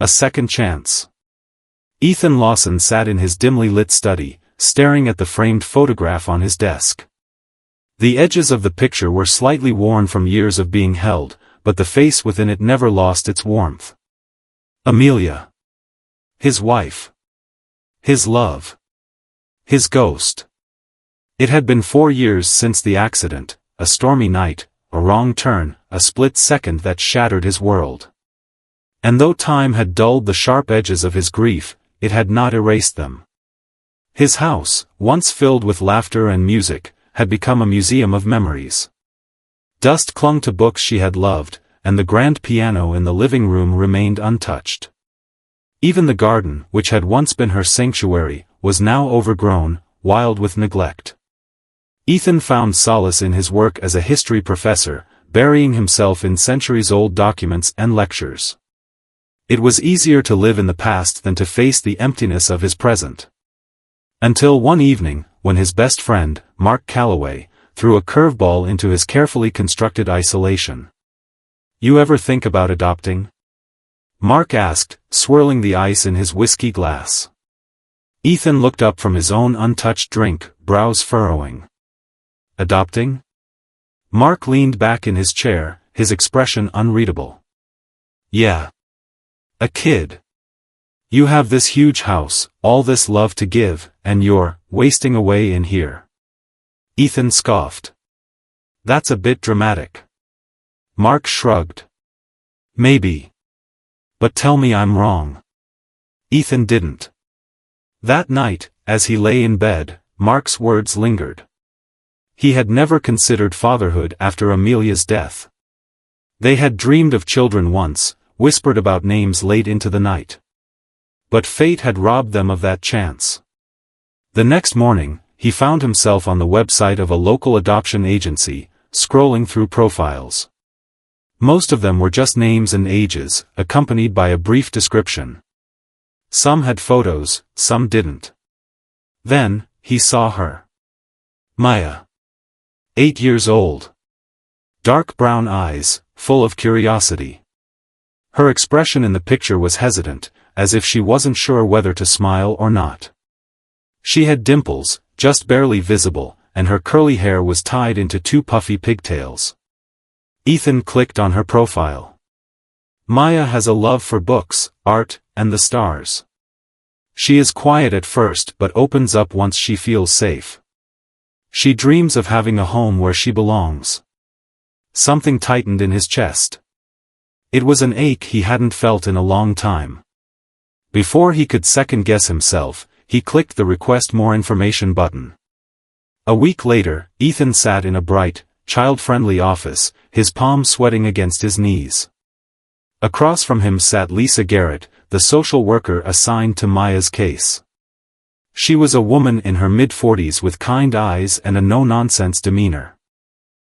A second chance. Ethan Lawson sat in his dimly lit study, staring at the framed photograph on his desk. The edges of the picture were slightly worn from years of being held, but the face within it never lost its warmth. Amelia. His wife. His love. His ghost. It had been 4 years since the accident, a stormy night, a wrong turn, a split second that shattered his world. And though time had dulled the sharp edges of his grief, it had not erased them. His house, once filled with laughter and music, had become a museum of memories. Dust clung to books she had loved, and the grand piano in the living room remained untouched. Even the garden, which had once been her sanctuary, was now overgrown, wild with neglect. Ethan found solace in his work as a history professor, burying himself in centuries-old documents and lectures. It was easier to live in the past than to face the emptiness of his present. Until one evening, when his best friend, Mark Calloway, threw a curveball into his carefully constructed isolation. "You ever think about adopting?" Mark asked, swirling the ice in his whiskey glass. Ethan looked up from his own untouched drink, brows furrowing. "Adopting?" Mark leaned back in his chair, his expression unreadable. "Yeah. A kid. You have this huge house, all this love to give, and you're wasting away in here." Ethan scoffed. "That's a bit dramatic." Mark shrugged. "Maybe. But tell me I'm wrong." Ethan didn't. That night, as he lay in bed, Mark's words lingered. He had never considered fatherhood after Amelia's death. They had dreamed of children once, whispered about names late into the night. But fate had robbed them of that chance. The next morning, he found himself on the website of a local adoption agency, scrolling through profiles. Most of them were just names and ages, accompanied by a brief description. Some had photos, some didn't. Then, he saw her. Maya. 8 years old. Dark brown eyes, full of curiosity. Her expression in the picture was hesitant, as if she wasn't sure whether to smile or not. She had dimples, just barely visible, and her curly hair was tied into 2 puffy pigtails. Ethan clicked on her profile. Maya has a love for books, art, and the stars. She is quiet at first but opens up once she feels safe. She dreams of having a home where she belongs. Something tightened in his chest. It was an ache he hadn't felt in a long time. Before he could second-guess himself, he clicked the Request More Information button. A week later, Ethan sat in a bright, child-friendly office, his palms sweating against his knees. Across from him sat Lisa Garrett, the social worker assigned to Maya's case. She was a woman in her mid-40s with kind eyes and a no-nonsense demeanor.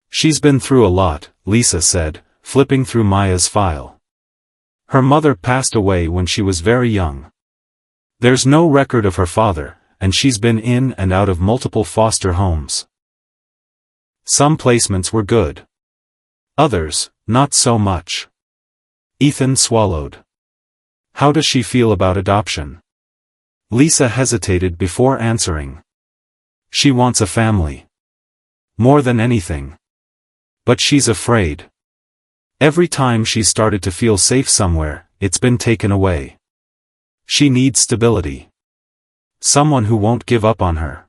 "She's been through a lot," Lisa said, flipping through Maya's file. "Her mother passed away when she was very young. There's no record of her father, and she's been in and out of multiple foster homes. Some placements were good. Others, not so much." Ethan swallowed. "How does she feel about adoption?" Lisa hesitated before answering. "She wants a family. More than anything. But she's afraid. Every time she's started to feel safe somewhere, it's been taken away. She needs stability. Someone who won't give up on her."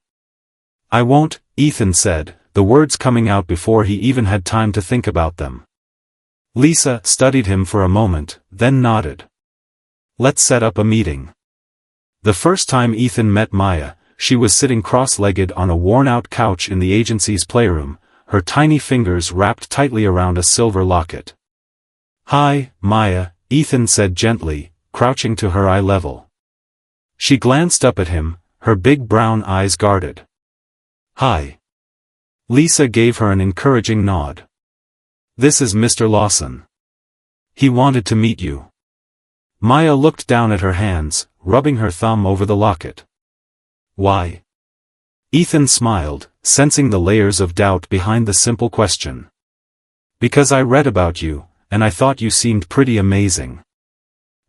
"I won't," Ethan said, the words coming out before he even had time to think about them. Lisa studied him for a moment, then nodded. "Let's set up a meeting." The first time Ethan met Maya, she was sitting cross-legged on a worn-out couch in the agency's playroom, her tiny fingers wrapped tightly around a silver locket. "Hi, Maya," Ethan said gently, crouching to her eye level. She glanced up at him, her big brown eyes guarded. "Hi." Lisa gave her an encouraging nod. "This is Mr. Lawson. He wanted to meet you." Maya looked down at her hands, rubbing her thumb over the locket. "Why?" Ethan smiled, sensing the layers of doubt behind the simple question. "Because I read about you, and I thought you seemed pretty amazing."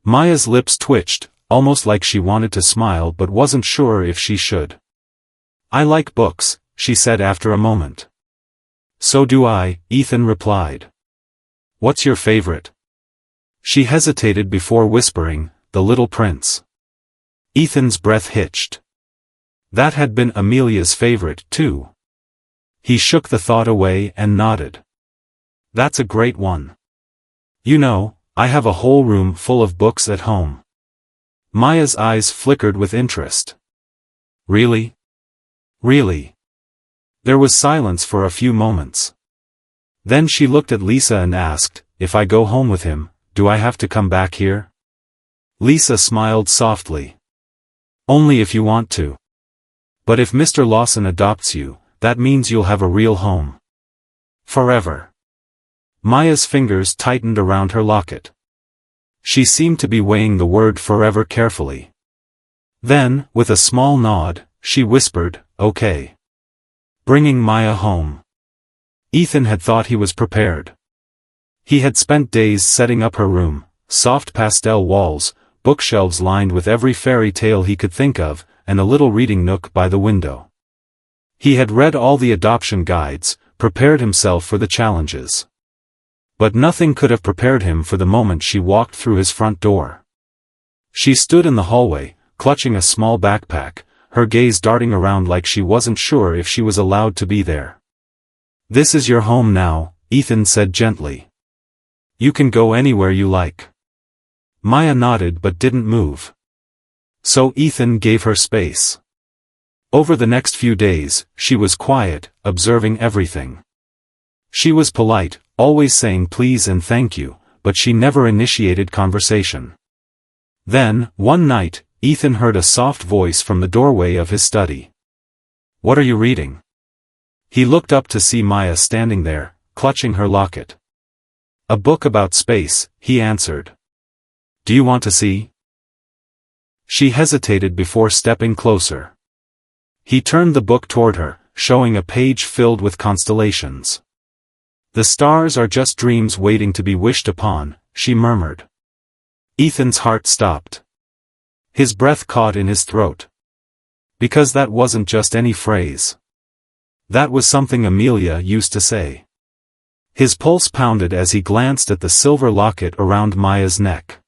Maya's lips twitched, almost like she wanted to smile but wasn't sure if she should. I like books, she said after a moment. So do I, Ethan replied. What's your favorite? She hesitated before whispering, The Little Prince. Ethan's breath hitched. That had been Amelia's favorite, too. He shook the thought away and nodded. That's a great one. You know, I have a whole room full of books at home. Maya's eyes flickered with interest. Really? Really? There was silence for a few moments. Then she looked at Lisa and asked, If I go home with him, do I have to come back here? Lisa smiled softly. Only if you want to. But if Mr. Lawson adopts you, that means you'll have a real home. Forever. Maya's fingers tightened around her locket. She seemed to be weighing the word forever carefully. Then, with a small nod, she whispered, Okay. Bringing Maya home. Ethan had thought he was prepared. He had spent days setting up her room, soft pastel walls, bookshelves lined with every fairy tale he could think of, and a little reading nook by the window. He had read all the adoption guides, prepared himself for the challenges. But nothing could have prepared him for the moment she walked through his front door. She stood in the hallway, clutching a small backpack, her gaze darting around like she wasn't sure if she was allowed to be there. This is your home now, Ethan said gently. You can go anywhere you like. Maya nodded but didn't move. So Ethan gave her space. Over the next few days, she was quiet, observing everything. She was polite, always saying please and thank you, but she never initiated conversation. Then, one night, Ethan heard a soft voice from the doorway of his study. What are you reading? He looked up to see Maya standing there, clutching her locket. A book about space, he answered. Do you want to see? She hesitated before stepping closer. He turned the book toward her, showing a page filled with constellations. The stars are just dreams waiting to be wished upon, she murmured. Ethan's heart stopped. His breath caught in his throat. Because that wasn't just any phrase. That was something Amelia used to say. His pulse pounded as he glanced at the silver locket around Maya's neck.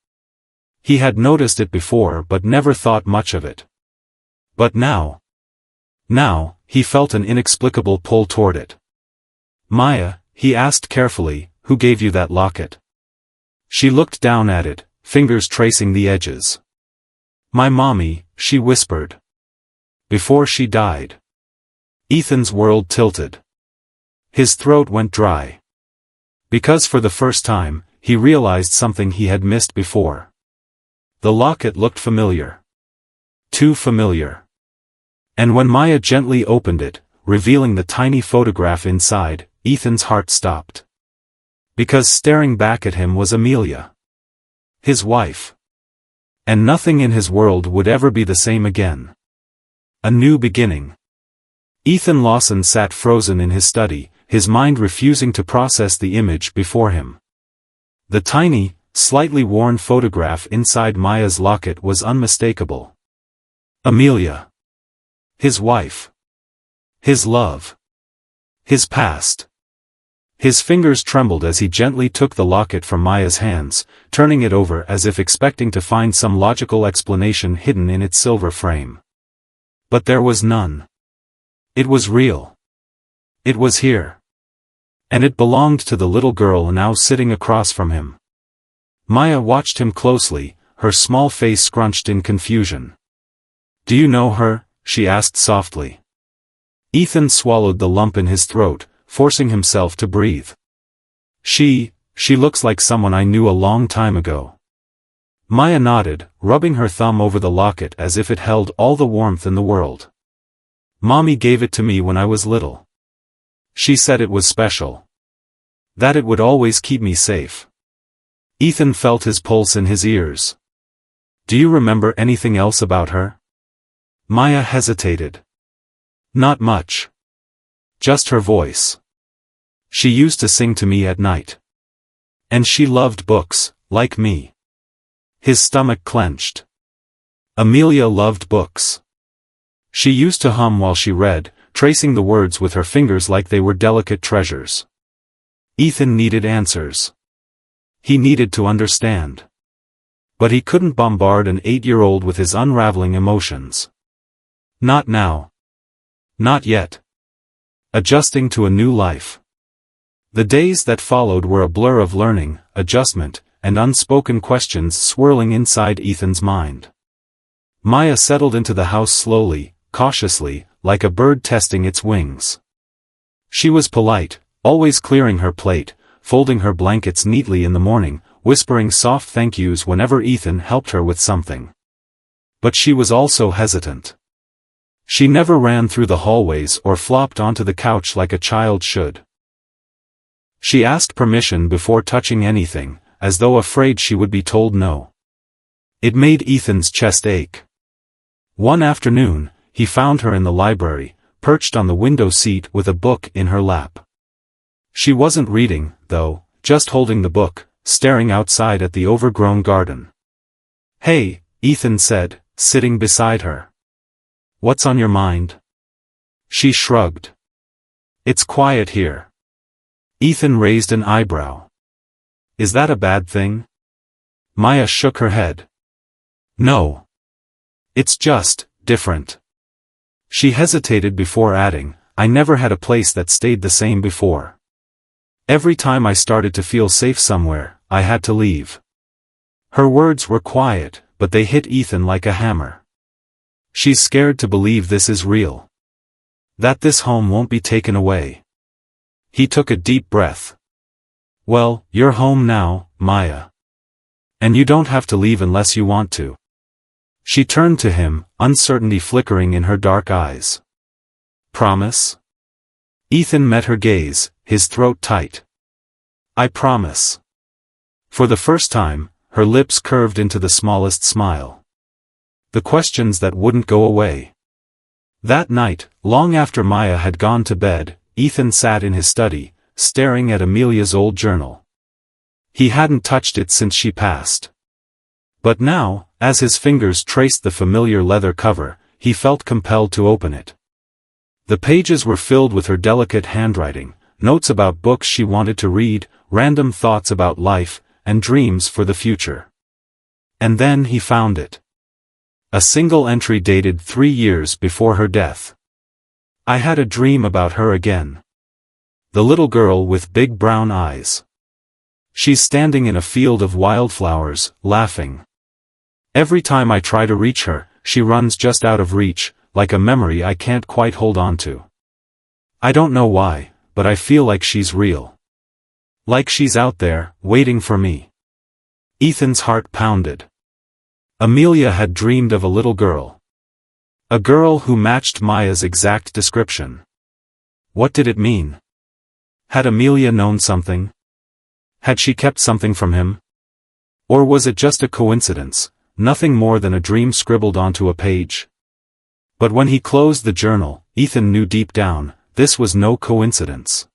He had noticed it before but never thought much of it. But now, he felt an inexplicable pull toward it. Maya, he asked carefully, who gave you that locket? She looked down at it, fingers tracing the edges. My mommy, she whispered. Before she died. Ethan's world tilted. His throat went dry. Because for the first time, he realized something he had missed before. The locket looked familiar. Too familiar. And when Maya gently opened it, revealing the tiny photograph inside, Ethan's heart stopped. Because staring back at him was Amelia. His wife. And nothing in his world would ever be the same again. A new beginning. Ethan Lawson sat frozen in his study, his mind refusing to process the image before him. The tiny, slightly worn photograph inside Maya's locket was unmistakable. Amelia. His wife. His love. His past. His fingers trembled as he gently took the locket from Maya's hands, turning it over as if expecting to find some logical explanation hidden in its silver frame. But there was none. It was real. It was here. And it belonged to the little girl now sitting across from him. Maya watched him closely, her small face scrunched in confusion. Do you know her? She asked softly. Ethan swallowed the lump in his throat, forcing himself to breathe. She looks like someone I knew a long time ago. Maya nodded, rubbing her thumb over the locket as if it held all the warmth in the world. Mommy gave it to me when I was little. She said it was special. That it would always keep me safe. Ethan felt his pulse in his ears. Do you remember anything else about her? Maya hesitated. Not much. Just her voice. She used to sing to me at night. And she loved books, like me. His stomach clenched. Amelia loved books. She used to hum while she read, tracing the words with her fingers like they were delicate treasures. Ethan needed answers. He needed to understand. But he couldn't bombard an 8-year-old with his unraveling emotions. Not now. Not yet. Adjusting to a new life. The days that followed were a blur of learning, adjustment, and unspoken questions swirling inside Ethan's mind. Maya settled into the house slowly, cautiously, like a bird testing its wings. She was polite, always clearing her plate, folding her blankets neatly in the morning, whispering soft thank yous whenever Ethan helped her with something. But she was also hesitant. She never ran through the hallways or flopped onto the couch like a child should. She asked permission before touching anything, as though afraid she would be told no. It made Ethan's chest ache. One afternoon, he found her in the library, perched on the window seat with a book in her lap. She wasn't reading, though, just holding the book, staring outside at the overgrown garden. "Hey," Ethan said, sitting beside her. "What's on your mind?" She shrugged. "It's quiet here." Ethan raised an eyebrow. "Is that a bad thing?" Maya shook her head. "No. It's just different." She hesitated before adding, "I never had a place that stayed the same before. Every time I started to feel safe somewhere, I had to leave." Her words were quiet, but they hit Ethan like a hammer. "She's scared to believe this is real. That this home won't be taken away." He took a deep breath. "Well, you're home now, Maya. And you don't have to leave unless you want to." She turned to him, uncertainty flickering in her dark eyes. "Promise?" Ethan met her gaze, his throat tight. "I promise." For the first time, her lips curved into the smallest smile. The questions that wouldn't go away. That night, long after Maya had gone to bed, Ethan sat in his study, staring at Amelia's old journal. He hadn't touched it since she passed. But now, as his fingers traced the familiar leather cover, he felt compelled to open it. The pages were filled with her delicate handwriting, notes about books she wanted to read, random thoughts about life, and dreams for the future. And then he found it. A single entry dated 3 years before her death. "I had a dream about her again. The little girl with big brown eyes. She's standing in a field of wildflowers, laughing. Every time I try to reach her, she runs just out of reach, like a memory I can't quite hold on to. I don't know why, but I feel like she's real. Like she's out there, waiting for me." Ethan's heart pounded. Amelia had dreamed of a little girl. A girl who matched Maya's exact description. What did it mean? Had Amelia known something? Had she kept something from him? Or was it just a coincidence, nothing more than a dream scribbled onto a page? But when he closed the journal, Ethan knew deep down, this was no coincidence.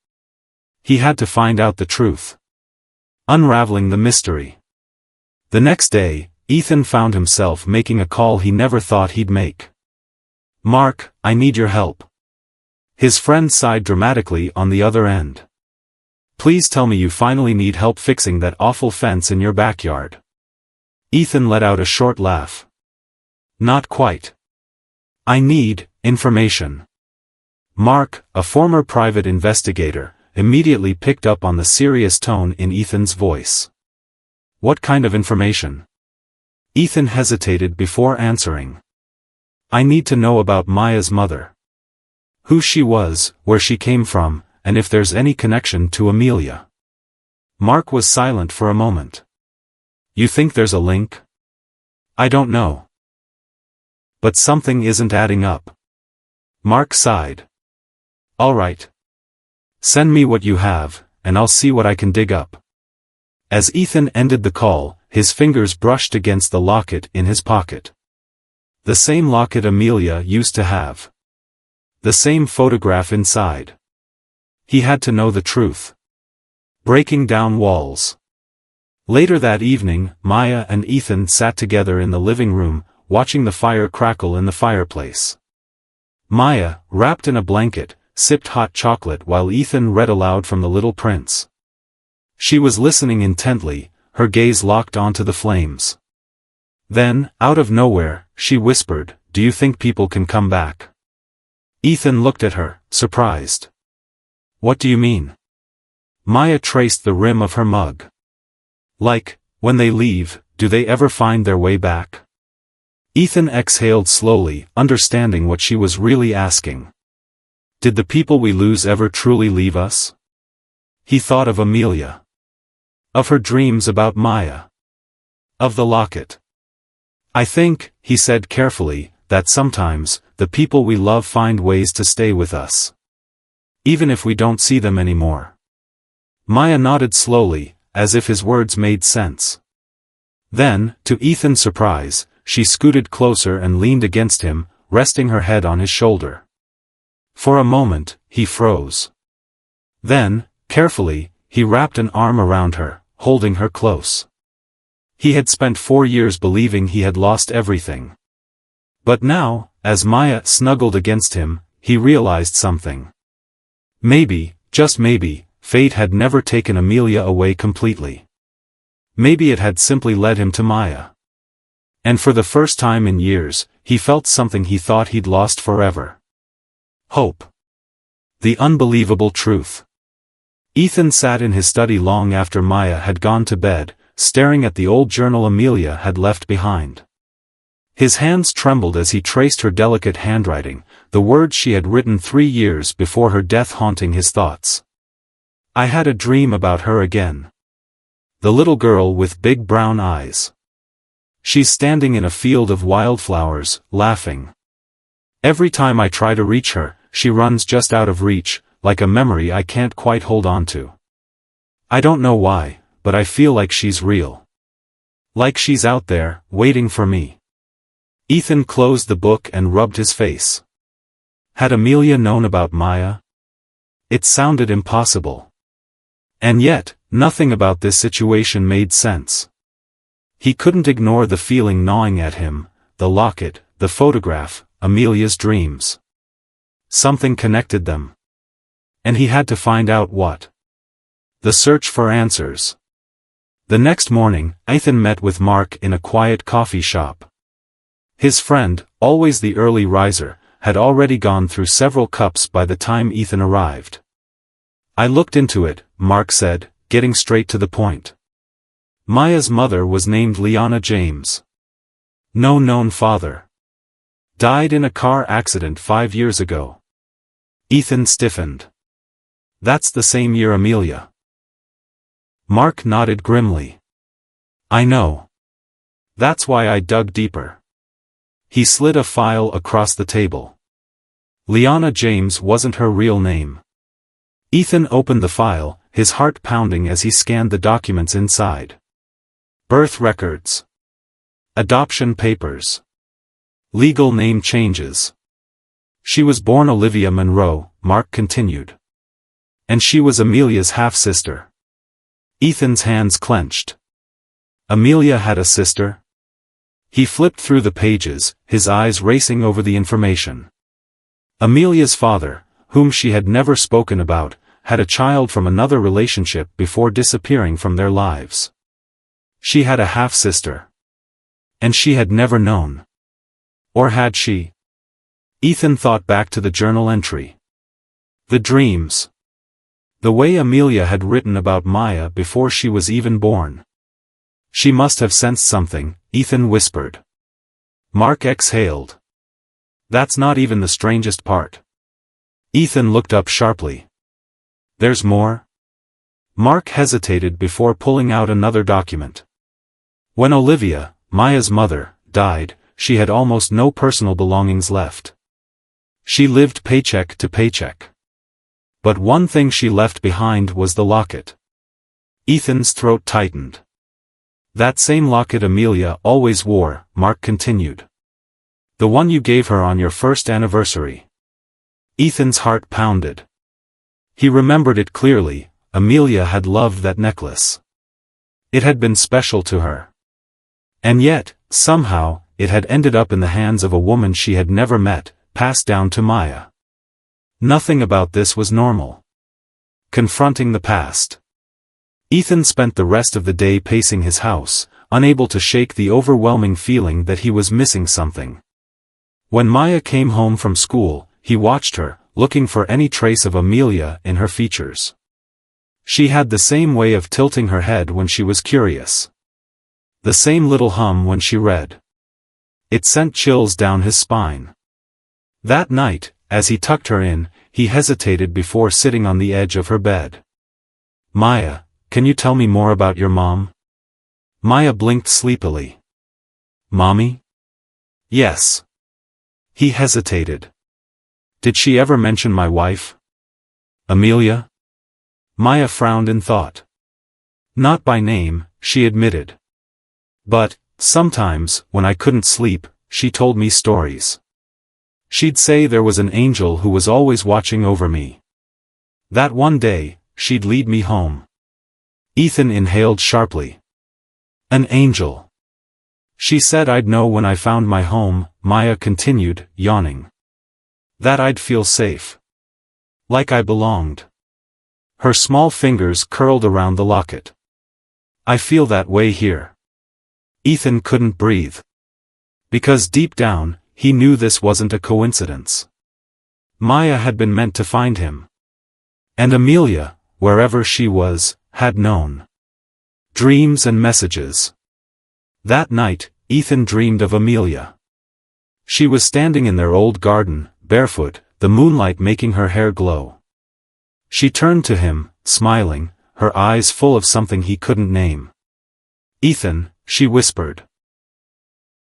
He had to find out the truth. Unraveling the mystery. The next day, Ethan found himself making a call he never thought he'd make. "Mark, I need your help." His friend sighed dramatically on the other end. "Please tell me you finally need help fixing that awful fence in your backyard." Ethan let out a short laugh. "Not quite. I need information." Mark, a former private investigator, immediately picked up on the serious tone in Ethan's voice. "What kind of information?" Ethan hesitated before answering. "I need to know about Maya's mother. Who she was, where she came from, and if there's any connection to Amelia." Mark was silent for a moment. "You think there's a link?" "I don't know. But something isn't adding up." Mark sighed. "All right. Send me what you have, and I'll see what I can dig up." As Ethan ended the call, his fingers brushed against the locket in his pocket. The same locket Amelia used to have. The same photograph inside. He had to know the truth. Breaking down walls. Later that evening, Maya and Ethan sat together in the living room, watching the fire crackle in the fireplace. Maya, wrapped in a blanket, sipped hot chocolate while Ethan read aloud from The Little Prince. She was listening intently, her gaze locked onto the flames. Then, out of nowhere, she whispered, "Do you think people can come back?" Ethan looked at her, surprised. "What do you mean?" Maya traced the rim of her mug. "Like, when they leave, do they ever find their way back?" Ethan exhaled slowly, understanding what she was really asking. Did the people we lose ever truly leave us? He thought of Amelia. Of her dreams about Maya. Of the locket. "I think," he said carefully, "that sometimes, the people we love find ways to stay with us. Even if we don't see them anymore." Maya nodded slowly, as if his words made sense. Then, to Ethan's surprise, she scooted closer and leaned against him, resting her head on his shoulder. For a moment, he froze. Then, carefully, he wrapped an arm around her, holding her close. He had spent 4 years believing he had lost everything. But now, as Maya snuggled against him, he realized something. Maybe, just maybe, fate had never taken Amelia away completely. Maybe it had simply led him to Maya. And for the first time in years, he felt something he thought he'd lost forever. Hope. The unbelievable truth. Ethan sat in his study long after Maya had gone to bed, staring at the old journal Amelia had left behind. His hands trembled as he traced her delicate handwriting, the words she had written 3 years before her death haunting his thoughts. "I had a dream about her again. The little girl with big brown eyes. She's standing in a field of wildflowers, laughing. Every time I try to reach her, she runs just out of reach, like a memory I can't quite hold on to. I don't know why, but I feel like she's real. Like she's out there, waiting for me." Ethan closed the book and rubbed his face. Had Amelia known about Maya? It sounded impossible. And yet, nothing about this situation made sense. He couldn't ignore the feeling gnawing at him, the locket, the photograph, Amelia's dreams. Something connected them. And he had to find out what. The search for answers. The next morning, Ethan met with Mark in a quiet coffee shop. His friend, always the early riser, had already gone through several cups by the time Ethan arrived. "I looked into it," Mark said, getting straight to the point. Maya's mother was named Liana James. No known father. Died in a car accident 5 years ago. Ethan stiffened. "That's the same year Amelia." Mark nodded grimly. "I know. That's why I dug deeper." He slid a file across the table. Liana James wasn't her real name. Ethan opened the file, his heart pounding as he scanned the documents inside. Birth records. Adoption papers. Legal name changes. She was born Olivia Monroe, Mark continued. And she was Amelia's half-sister. Ethan's hands clenched. Amelia had a sister? He flipped through the pages, his eyes racing over the information. Amelia's father, whom she had never spoken about, had a child from another relationship before disappearing from their lives. She had a half-sister. And she had never known. Or had she? Ethan thought back to the journal entry. The dreams. The way Amelia had written about Maya before she was even born. She must have sensed something, Ethan whispered. Mark exhaled. That's not even the strangest part. Ethan looked up sharply. There's more? Mark hesitated before pulling out another document. When Olivia, Maya's mother, died, she had almost no personal belongings left. She lived paycheck to paycheck. But one thing she left behind was the locket. Ethan's throat tightened. That same locket Amelia always wore, Mark continued. The one you gave her on your first anniversary. Ethan's heart pounded. He remembered it clearly, Amelia had loved that necklace. It had been special to her. And yet, somehow, it had ended up in the hands of a woman she had never met, passed down to Maya. Nothing about this was normal. Confronting the past. Ethan spent the rest of the day pacing his house, unable to shake the overwhelming feeling that he was missing something. When Maya came home from school, he watched her, looking for any trace of Amelia in her features. She had the same way of tilting her head when she was curious. The same little hum when she read. It sent chills down his spine. That night, as he tucked her in, he hesitated before sitting on the edge of her bed. "Maya, can you tell me more about your mom?" Maya blinked sleepily. "Mommy?" "Yes." He hesitated. "Did she ever mention my wife? Amelia?" Maya frowned in thought. "Not by name," she admitted. "But, sometimes, when I couldn't sleep, she told me stories. She'd say there was an angel who was always watching over me. That one day, she'd lead me home." Ethan inhaled sharply. "An angel. She said I'd know when I found my home," Maya continued, yawning. "That I'd feel safe. Like I belonged." Her small fingers curled around the locket. "I feel that way here." Ethan couldn't breathe. Because deep down, he knew this wasn't a coincidence. Maya had been meant to find him. And Amelia, wherever she was, had known. Dreams and messages. That night, Ethan dreamed of Amelia. She was standing in their old garden, barefoot, the moonlight making her hair glow. She turned to him, smiling, her eyes full of something he couldn't name. "Ethan," she whispered.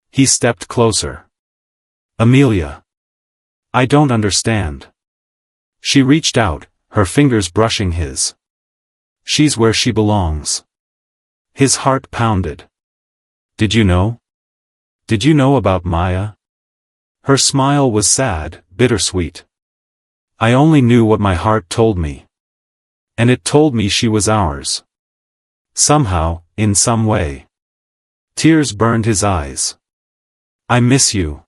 He stepped closer. "Amelia. I don't understand." She reached out, her fingers brushing his. "She's where she belongs." His heart pounded. "Did you know? Did you know about Maya?" Her smile was sad, bittersweet. "I only knew what my heart told me. And it told me she was ours. Somehow, in some way." Tears burned his eyes. "I miss you."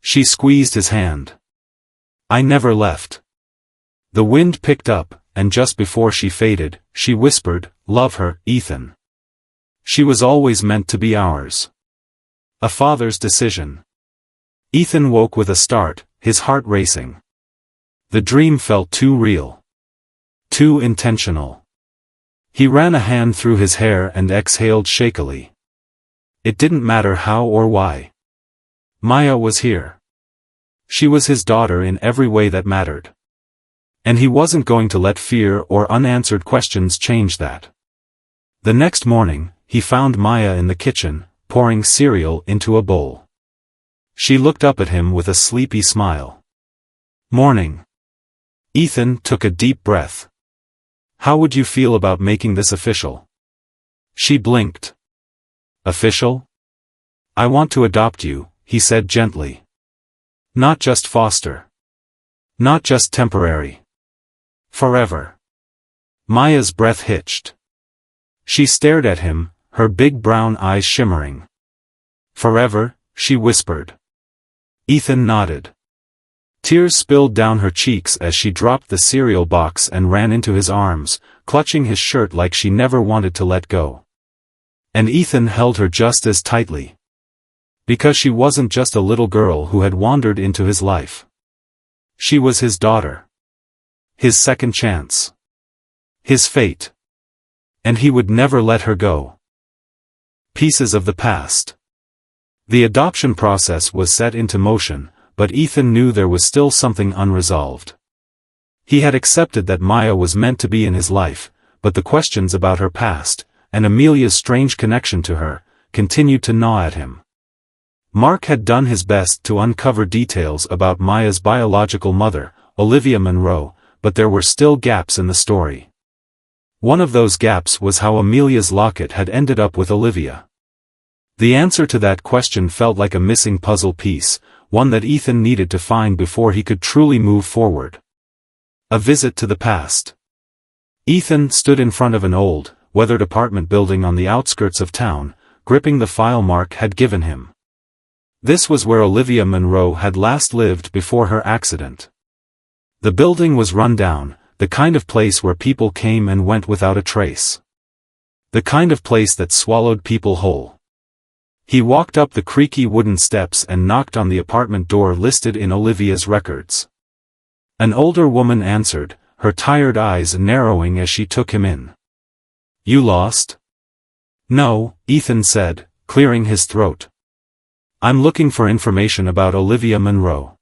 She squeezed his hand. "I never left." The wind picked up, and just before she faded, she whispered, "Love her, Ethan. She was always meant to be ours." A father's decision. Ethan woke with a start, his heart racing. The dream felt too real. Too intentional. He ran a hand through his hair and exhaled shakily. It didn't matter how or why. Maya was here. She was his daughter in every way that mattered. And he wasn't going to let fear or unanswered questions change that. The next morning, he found Maya in the kitchen, pouring cereal into a bowl. She looked up at him with a sleepy smile. "Morning." Ethan took a deep breath. "How would you feel about making this official?" She blinked. "Official? I want to adopt you," he said gently. "Not just foster. Not just temporary. Forever." Maya's breath hitched. She stared at him, her big brown eyes shimmering. "Forever," she whispered. Ethan nodded. Tears spilled down her cheeks as she dropped the cereal box and ran into his arms, clutching his shirt like she never wanted to let go. And Ethan held her just as tightly. Because she wasn't just a little girl who had wandered into his life. She was his daughter. His second chance. His fate. And he would never let her go. Pieces of the past. The adoption process was set into motion, but Ethan knew there was still something unresolved. He had accepted that Maya was meant to be in his life, but the questions about her past, and Amelia's strange connection to her, continued to gnaw at him. Mark had done his best to uncover details about Maya's biological mother, Olivia Monroe, but there were still gaps in the story. One of those gaps was how Amelia's locket had ended up with Olivia. The answer to that question felt like a missing puzzle piece, one that Ethan needed to find before he could truly move forward. A visit to the past. Ethan stood in front of an old, weathered apartment building on the outskirts of town, gripping the file Mark had given him. This was where Olivia Munro had last lived before her accident. The building was run down, the kind of place where people came and went without a trace. The kind of place that swallowed people whole. He walked up the creaky wooden steps and knocked on the apartment door listed in Olivia's records. An older woman answered, her tired eyes narrowing as she took him in. "You lost?" "No," Ethan said, clearing his throat. "I'm looking for information about Olivia Munro.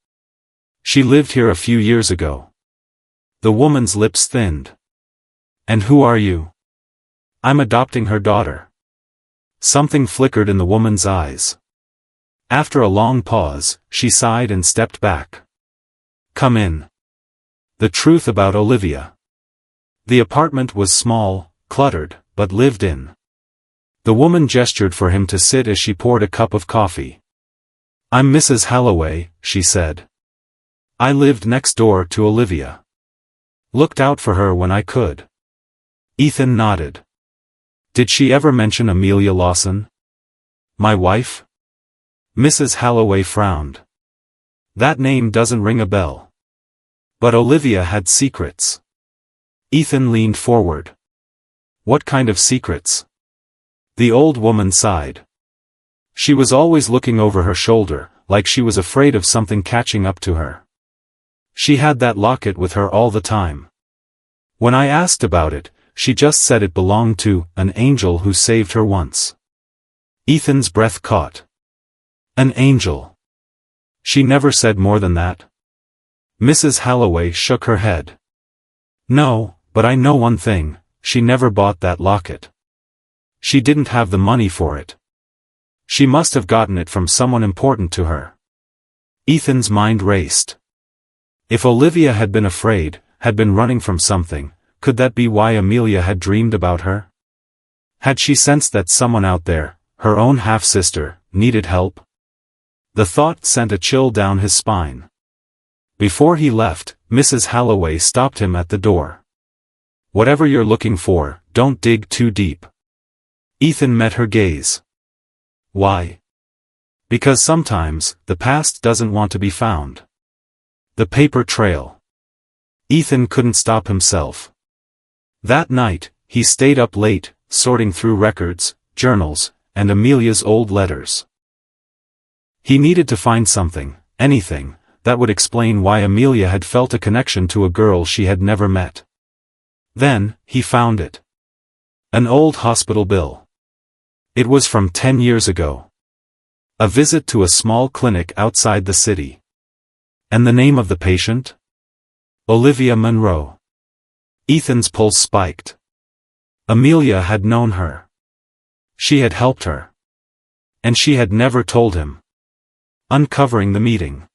She lived here a few years ago." The woman's lips thinned. "And who are you?" "I'm adopting her daughter." Something flickered in the woman's eyes. After a long pause, she sighed and stepped back. "Come in." The truth about Olivia. The apartment was small, cluttered, but lived in. The woman gestured for him to sit as she poured a cup of coffee. "I'm Mrs. Halloway," she said. "I lived next door to Olivia. Looked out for her when I could." Ethan nodded. "Did she ever mention Amelia Lawson?" "My wife?" Mrs. Halloway frowned. "That name doesn't ring a bell." But Olivia had secrets. Ethan leaned forward. "What kind of secrets?" The old woman sighed. "She was always looking over her shoulder, like she was afraid of something catching up to her. She had that locket with her all the time. When I asked about it, she just said it belonged to an angel who saved her once." Ethan's breath caught. An angel. She never said more than that? Mrs. Halloway shook her head. "No, but I know one thing, she never bought that locket. She didn't have the money for it. She must have gotten it from someone important to her." Ethan's mind raced. If Olivia had been afraid, had been running from something, could that be why Amelia had dreamed about her? Had she sensed that someone out there, her own half-sister, needed help? The thought sent a chill down his spine. Before he left, Mrs. Halloway stopped him at the door. "Whatever you're looking for, don't dig too deep." Ethan met her gaze. "Why?" "Because sometimes, the past doesn't want to be found." The paper trail. Ethan couldn't stop himself. That night, he stayed up late, sorting through records, journals, and Amelia's old letters. He needed to find something, anything, that would explain why Amelia had felt a connection to a girl she had never met. Then, he found it. An old hospital bill. It was from 10 years ago. A visit to a small clinic outside the city. And the name of the patient? Olivia Munro. Ethan's pulse spiked. Amelia had known her. She had helped her. And she had never told him. Uncovering the meeting.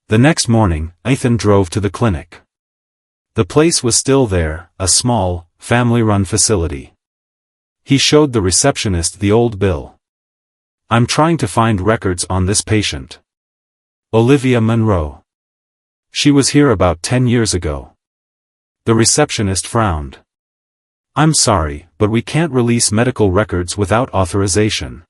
The next morning, Ethan drove to the clinic. The place was still there, a small, family-run facility. He showed the receptionist the old bill. "I'm trying to find records on this patient. Olivia Munro. She was here about 10 years ago." The receptionist frowned. "I'm sorry, but we can't release medical records without authorization."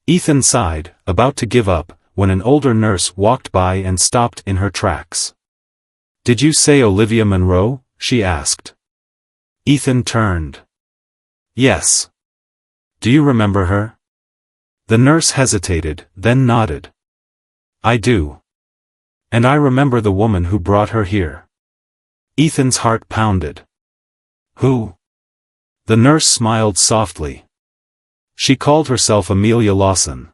Ethan sighed, about to give up, when an older nurse walked by and stopped in her tracks. "Did you say Olivia Munro?" she asked. Ethan turned. "Yes. Do you remember her?" The nurse hesitated, then nodded. "I do. And I remember the woman who brought her here." Ethan's heart pounded. "Who?" The nurse smiled softly. "She called herself Amelia Lawson."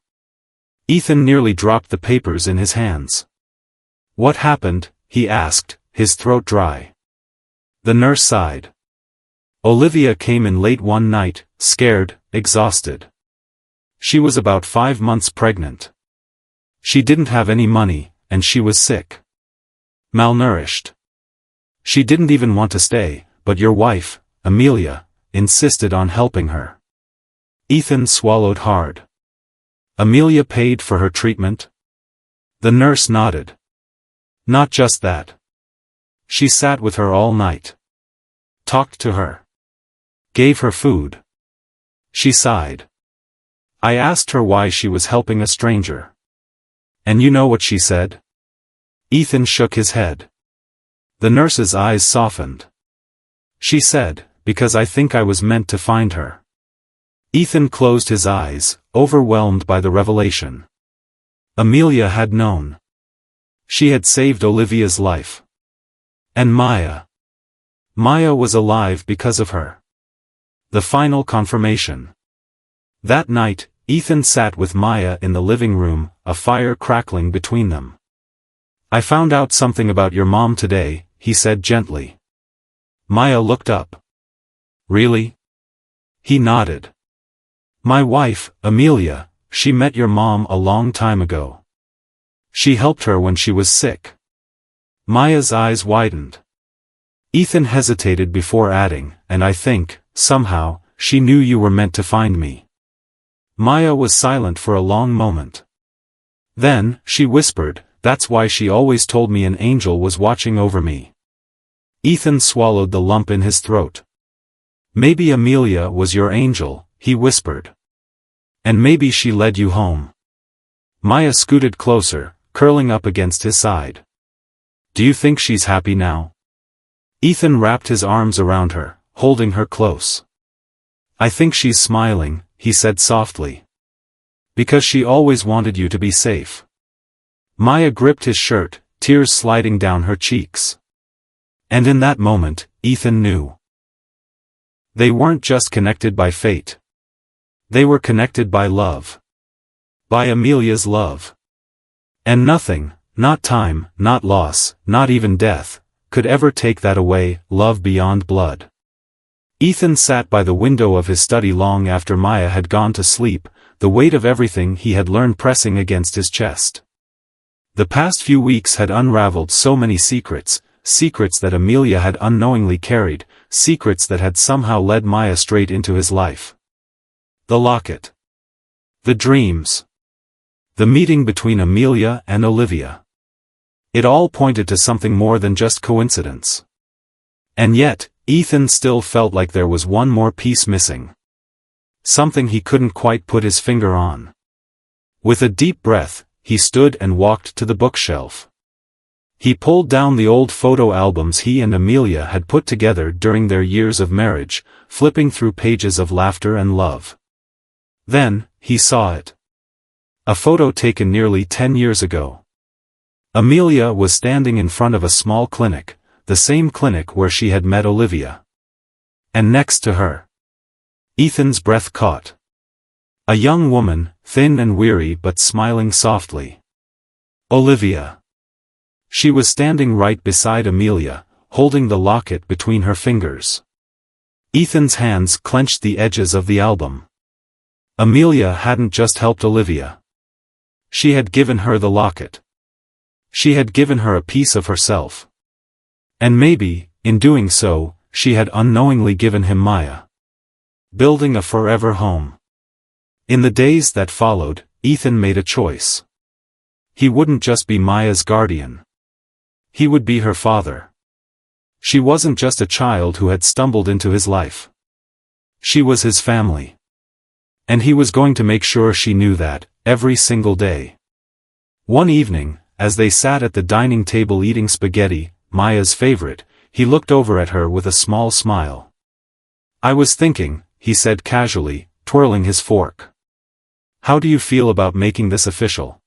Ethan nearly dropped the papers in his hands. "What happened?" he asked, his throat dry. The nurse sighed. "Olivia came in late one night, scared, exhausted. She was about 5 months pregnant. She didn't have any money, and she was sick. Malnourished. She didn't even want to stay, but your wife, Amelia, insisted on helping her." Ethan swallowed hard. "Amelia paid for her treatment?" The nurse nodded. "Not just that. She sat with her all night. Talked to her. Gave her food. She sighed. I asked her why she was helping a stranger. And you know what she said? Ethan shook his head. The nurse's eyes softened. She said, because I think I was meant to find her. Ethan closed his eyes, overwhelmed by the revelation. Amelia had known. She had saved Olivia's life. And Maya. Maya was alive because of her. The final confirmation. That night, Ethan sat with Maya in the living room, a fire crackling between them. I found out something about your mom today, he said gently. Maya looked up. Really? He nodded. My wife, Amelia, she met your mom a long time ago. She helped her when she was sick. Maya's eyes widened. Ethan hesitated before adding, and I think, somehow, she knew you were meant to find me. Maya was silent for a long moment. Then, she whispered, that's why she always told me an angel was watching over me. Ethan swallowed the lump in his throat. Maybe Amelia was your angel, he whispered. And maybe she led you home. Maya scooted closer, curling up against his side. Do you think she's happy now? Ethan wrapped his arms around her, holding her close. I think she's smiling, he said softly. Because she always wanted you to be safe. Maya gripped his shirt, tears sliding down her cheeks. And in that moment, Ethan knew. They weren't just connected by fate. They were connected by love. By Amelia's love. And nothing, not time, not loss, not even death, could ever take that away, love beyond blood. Ethan sat by the window of his study long after Maya had gone to sleep, the weight of everything he had learned pressing against his chest. The past few weeks had unraveled so many secrets, secrets that Amelia had unknowingly carried, secrets that had somehow led Maya straight into his life. The locket. The dreams. The meeting between Amelia and Olivia. It all pointed to something more than just coincidence. And yet, Ethan still felt like there was one more piece missing. Something he couldn't quite put his finger on. With a deep breath, he stood and walked to the bookshelf. He pulled down the old photo albums he and Amelia had put together during their years of marriage, flipping through pages of laughter and love. Then, he saw it. A photo taken nearly 10 years ago. Amelia was standing in front of a small clinic, the same clinic where she had met Olivia. And next to her, Ethan's breath caught. A young woman, thin and weary but smiling softly. Olivia. She was standing right beside Amelia, holding the locket between her fingers. Ethan's hands clenched the edges of the album. Amelia hadn't just helped Olivia. She had given her the locket. She had given her a piece of herself. And maybe, in doing so, she had unknowingly given him Maya. Building a forever home. In the days that followed, Ethan made a choice. He wouldn't just be Maya's guardian. He would be her father. She wasn't just a child who had stumbled into his life. She was his family. And he was going to make sure she knew that, every single day. One evening, as they sat at the dining table eating spaghetti, Maya's favorite, he looked over at her with a small smile. I was thinking, he said casually, twirling his fork. How do you feel about making this official?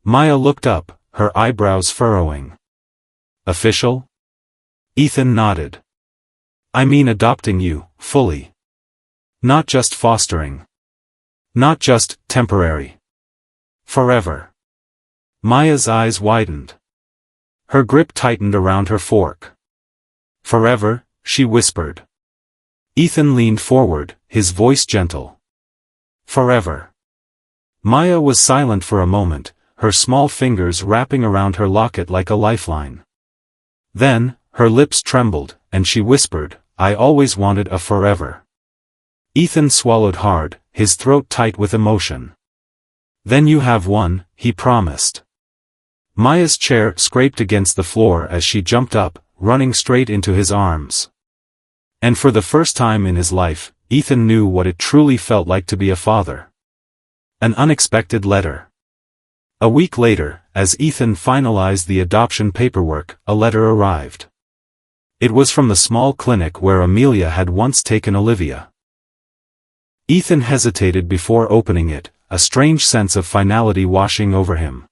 Maya looked up, her eyebrows furrowing. Official? Ethan nodded. I mean adopting you, fully. Not just fostering. Not just temporary. Forever. Maya's eyes widened. Her grip tightened around her fork. Forever, she whispered. Ethan leaned forward, his voice gentle. Forever. Maya was silent for a moment, her small fingers wrapping around her locket like a lifeline. Then, her lips trembled, and she whispered, I always wanted a forever. Ethan swallowed hard, his throat tight with emotion. Then you have one, he promised. Maya's chair scraped against the floor as she jumped up, running straight into his arms. And for the first time in his life, Ethan knew what it truly felt like to be a father. An unexpected letter. A week later, as Ethan finalized the adoption paperwork, a letter arrived. It was from the small clinic where Amelia had once taken Olivia. Ethan hesitated before opening it, a strange sense of finality washing over him.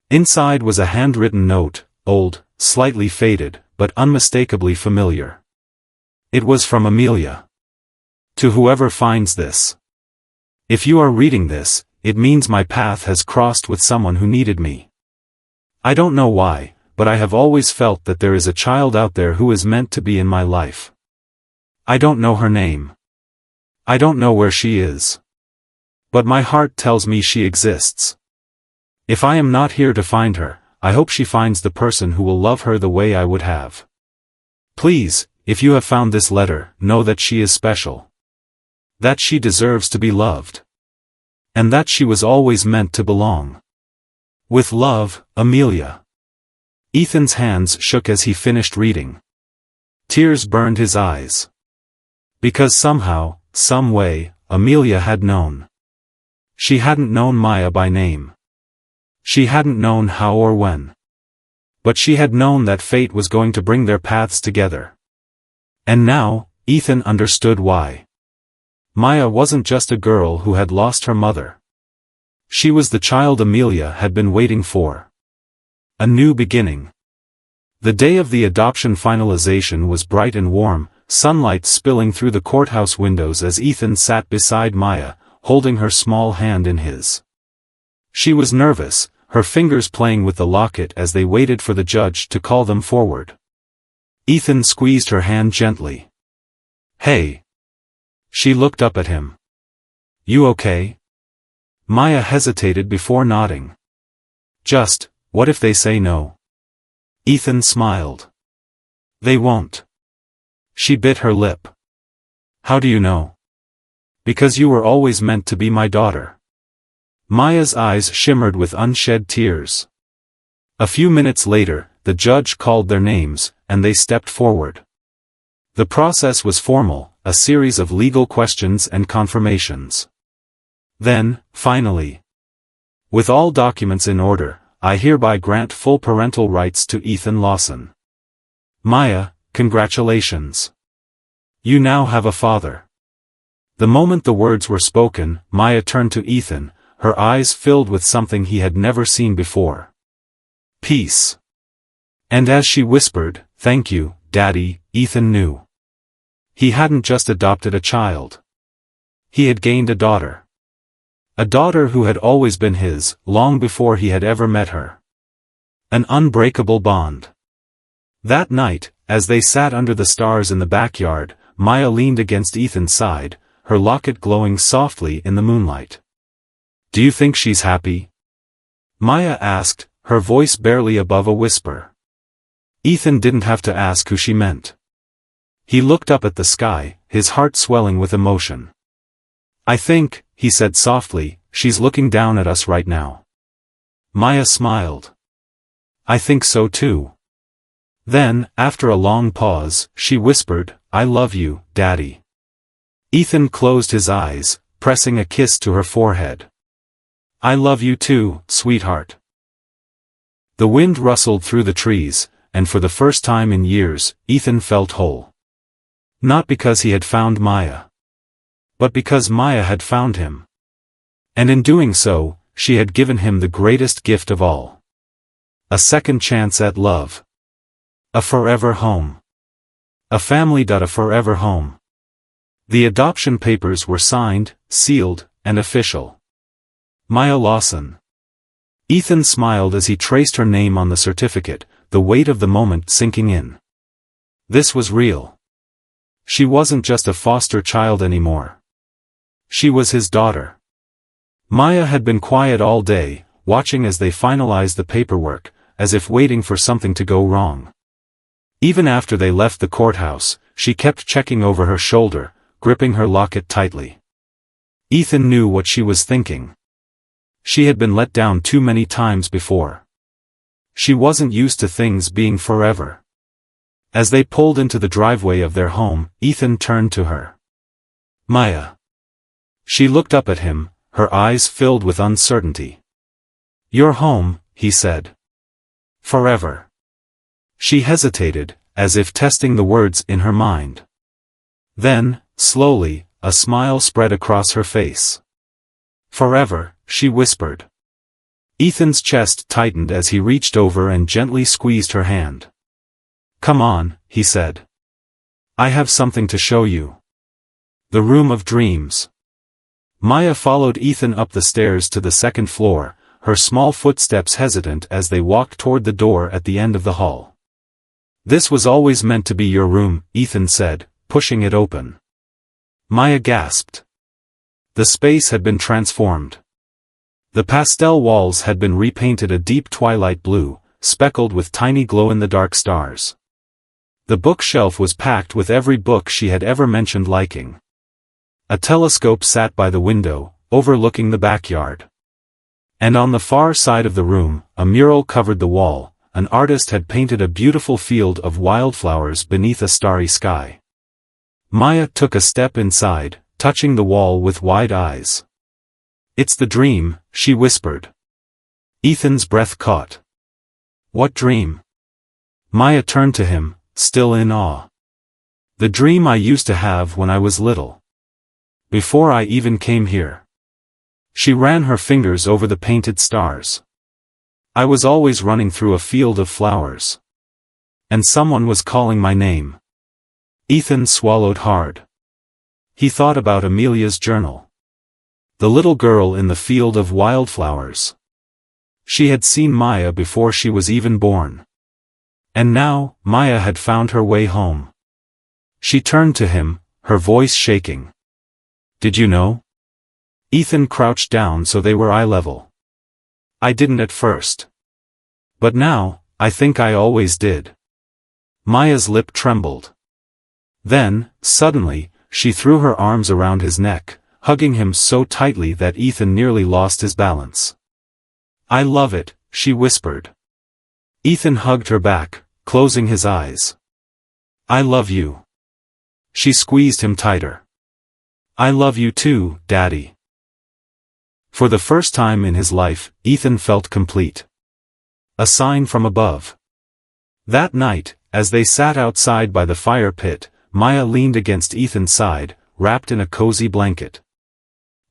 Inside was a handwritten note, old, slightly faded, but unmistakably familiar. It was from Amelia. To whoever finds this. If you are reading this, it means my path has crossed with someone who needed me. I don't know why, but I have always felt that there is a child out there who is meant to be in my life. I don't know her name. I don't know where she is. But my heart tells me she exists. If I am not here to find her, I hope she finds the person who will love her the way I would have. Please, if you have found this letter, know that she is special. That she deserves to be loved. And that she was always meant to belong. With love, Amelia. Ethan's hands shook as he finished reading. Tears burned his eyes. Because somehow, some way, Amelia had known. She hadn't known Maya by name. She hadn't known how or when. But she had known that fate was going to bring their paths together. And now, Ethan understood why. Maya wasn't just a girl who had lost her mother. She was the child Amelia had been waiting for. A new beginning. The day of the adoption finalization was bright and warm, sunlight spilling through the courthouse windows as Ethan sat beside Maya, holding her small hand in his. She was nervous, her fingers playing with the locket as they waited for the judge to call them forward. Ethan squeezed her hand gently. Hey. She looked up at him. You okay? Maya hesitated before nodding. Just, what if they say no? Ethan smiled. They won't. She bit her lip. How do you know? Because you were always meant to be my daughter. Maya's eyes shimmered with unshed tears. A few minutes later, the judge called their names, and they stepped forward. The process was formal, a series of legal questions and confirmations. Then, finally. With all documents in order, I hereby grant full parental rights to Ethan Lawson. Maya, congratulations. You now have a father. The moment the words were spoken, Maya turned to Ethan, her eyes filled with something he had never seen before. Peace. And as she whispered, thank you, Daddy, Ethan knew. He hadn't just adopted a child. He had gained a daughter. A daughter who had always been his, long before he had ever met her. An unbreakable bond. That night, as they sat under the stars in the backyard, Maya leaned against Ethan's side, her locket glowing softly in the moonlight. Do you think she's happy? Maya asked, her voice barely above a whisper. Ethan didn't have to ask who she meant. He looked up at the sky, his heart swelling with emotion. I think, he said softly, she's looking down at us right now. Maya smiled. I think so too. Then, after a long pause, she whispered, I love you, Daddy. Ethan closed his eyes, pressing a kiss to her forehead. I love you too, sweetheart. The wind rustled through the trees, and for the first time in years, Ethan felt whole. Not because he had found Maya. But because Maya had found him. And in doing so, she had given him the greatest gift of all. A second chance at love. A forever home. A family. A forever home. The adoption papers were signed, sealed, and official. Maya Lawson. Ethan smiled as he traced her name on the certificate, the weight of the moment sinking in. This was real. She wasn't just a foster child anymore. She was his daughter. Maya had been quiet all day, watching as they finalized the paperwork, as if waiting for something to go wrong. Even after they left the courthouse, she kept checking over her shoulder, gripping her locket tightly. Ethan knew what she was thinking. She had been let down too many times before. She wasn't used to things being forever. As they pulled into the driveway of their home, Ethan turned to her. Maya. She looked up at him, her eyes filled with uncertainty. You're home, he said. Forever. She hesitated, as if testing the words in her mind. Then, slowly, a smile spread across her face. Forever, she whispered. Ethan's chest tightened as he reached over and gently squeezed her hand. Come on, he said. I have something to show you. The room of dreams. Maya followed Ethan up the stairs to the second floor, her small footsteps hesitant as they walked toward the door at the end of the hall. This was always meant to be your room, Ethan said, pushing it open. Maya gasped. The space had been transformed. The pastel walls had been repainted a deep twilight blue, speckled with tiny glow-in-the-dark stars. The bookshelf was packed with every book she had ever mentioned liking. A telescope sat by the window, overlooking the backyard. And on the far side of the room, a mural covered the wall. An artist had painted a beautiful field of wildflowers beneath a starry sky. Maya took a step inside, touching the wall with wide eyes. It's the dream, she whispered. Ethan's breath caught. What dream? Maya turned to him, still in awe. The dream I used to have when I was little. Before I even came here. She ran her fingers over the painted stars. I was always running through a field of flowers. And someone was calling my name. Ethan swallowed hard. He thought about Amelia's journal. The little girl in the field of wildflowers. She had seen Maya before she was even born. And now, Maya had found her way home. She turned to him, her voice shaking. Did you know? Ethan crouched down so they were eye level. I didn't at first. But now, I think I always did. Maya's lip trembled. Then, suddenly, she threw her arms around his neck, hugging him so tightly that Ethan nearly lost his balance. I love it, she whispered. Ethan hugged her back, closing his eyes. I love you. She squeezed him tighter. I love you too, Daddy. For the first time in his life, Ethan felt complete. A sign from above. That night, as they sat outside by the fire pit, Maya leaned against Ethan's side, wrapped in a cozy blanket.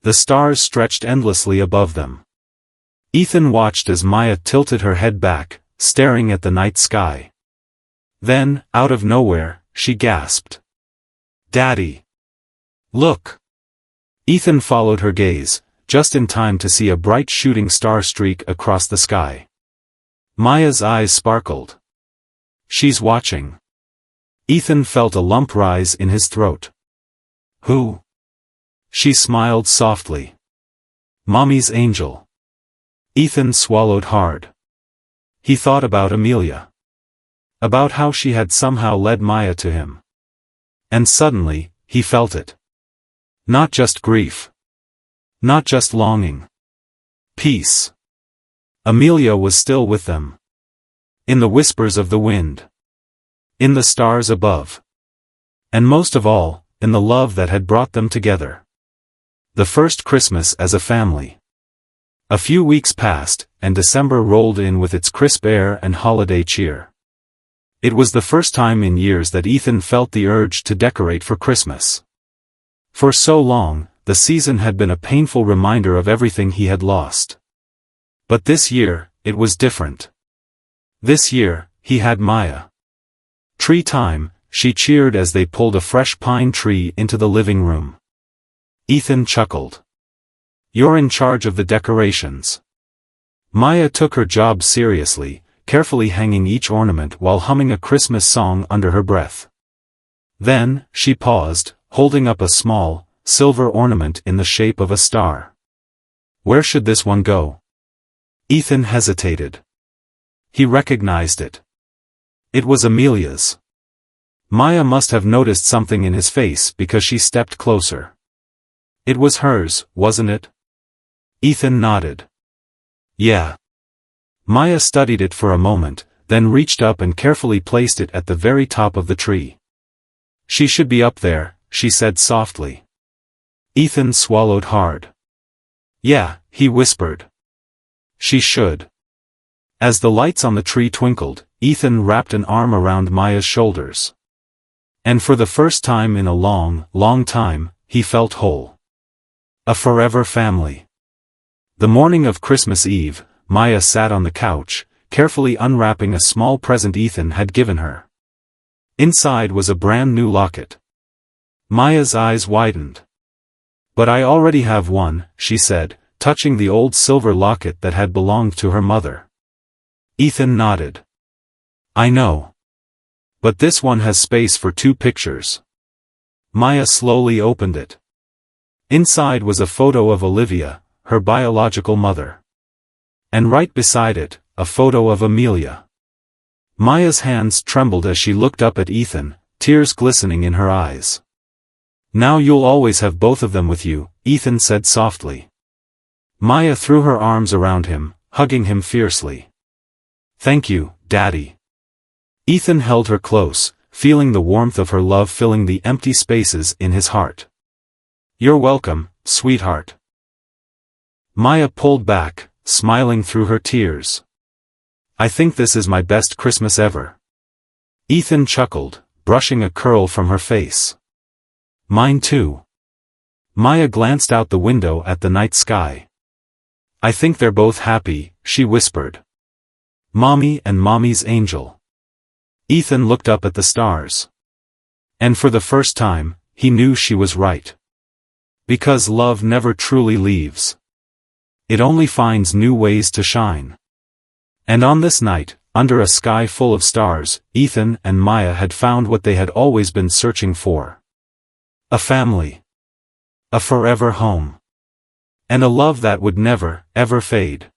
The stars stretched endlessly above them. Ethan watched as Maya tilted her head back, staring at the night sky. Then, out of nowhere, she gasped. Daddy! Look! Ethan followed her gaze, just in time to see a bright shooting star streak across the sky. Maya's eyes sparkled. She's watching. Ethan felt a lump rise in his throat. Who? She smiled softly. Mommy's angel. Ethan swallowed hard. He thought about Amelia. About how she had somehow led Maya to him. And suddenly, he felt it. Not just grief. Not just longing. Peace. Amelia was still with them. In the whispers of the wind. In the stars above. And most of all, in the love that had brought them together. The first Christmas as a family. A few weeks passed, and December rolled in with its crisp air and holiday cheer. It was the first time in years that Ethan felt the urge to decorate for Christmas. For so long, the season had been a painful reminder of everything he had lost. But this year, it was different. This year, he had Maya. Tree time, she cheered as they pulled a fresh pine tree into the living room. Ethan chuckled. You're in charge of the decorations. Maya took her job seriously, carefully hanging each ornament while humming a Christmas song under her breath. Then, she paused, holding up a small, silver ornament in the shape of a star. Where should this one go? Ethan hesitated. He recognized it. It was Amelia's. Maya must have noticed something in his face because she stepped closer. It was hers, wasn't it? Ethan nodded. Yeah. Maya studied it for a moment, then reached up and carefully placed it at the very top of the tree. "She should be up there," she said softly. Ethan swallowed hard. "Yeah," he whispered. "She should." As the lights on the tree twinkled, Ethan wrapped an arm around Maya's shoulders. And for the first time in a long, long time, he felt whole. A forever family. The morning of Christmas Eve, Maya sat on the couch, carefully unwrapping a small present Ethan had given her. Inside was a brand new locket. Maya's eyes widened. "But I already have one," she said, touching the old silver locket that had belonged to her mother. Ethan nodded. "I know. But this one has space for 2 pictures." Maya slowly opened it. Inside was a photo of Olivia, her biological mother. And right beside it, a photo of Amelia. Maya's hands trembled as she looked up at Ethan, tears glistening in her eyes. "Now you'll always have both of them with you," Ethan said softly. Maya threw her arms around him, hugging him fiercely. "Thank you, Daddy." Ethan held her close, feeling the warmth of her love filling the empty spaces in his heart. "You're welcome, sweetheart." Maya pulled back, smiling through her tears. "I think this is my best Christmas ever." Ethan chuckled, brushing a curl from her face. "Mine too." Maya glanced out the window at the night sky. "I think they're both happy," she whispered. "Mommy and Mommy's angel." Ethan looked up at the stars. And for the first time, he knew she was right. Because love never truly leaves. It only finds new ways to shine. And on this night, under a sky full of stars, Ethan and Maya had found what they had always been searching for. A family. A forever home. And a love that would never, ever fade.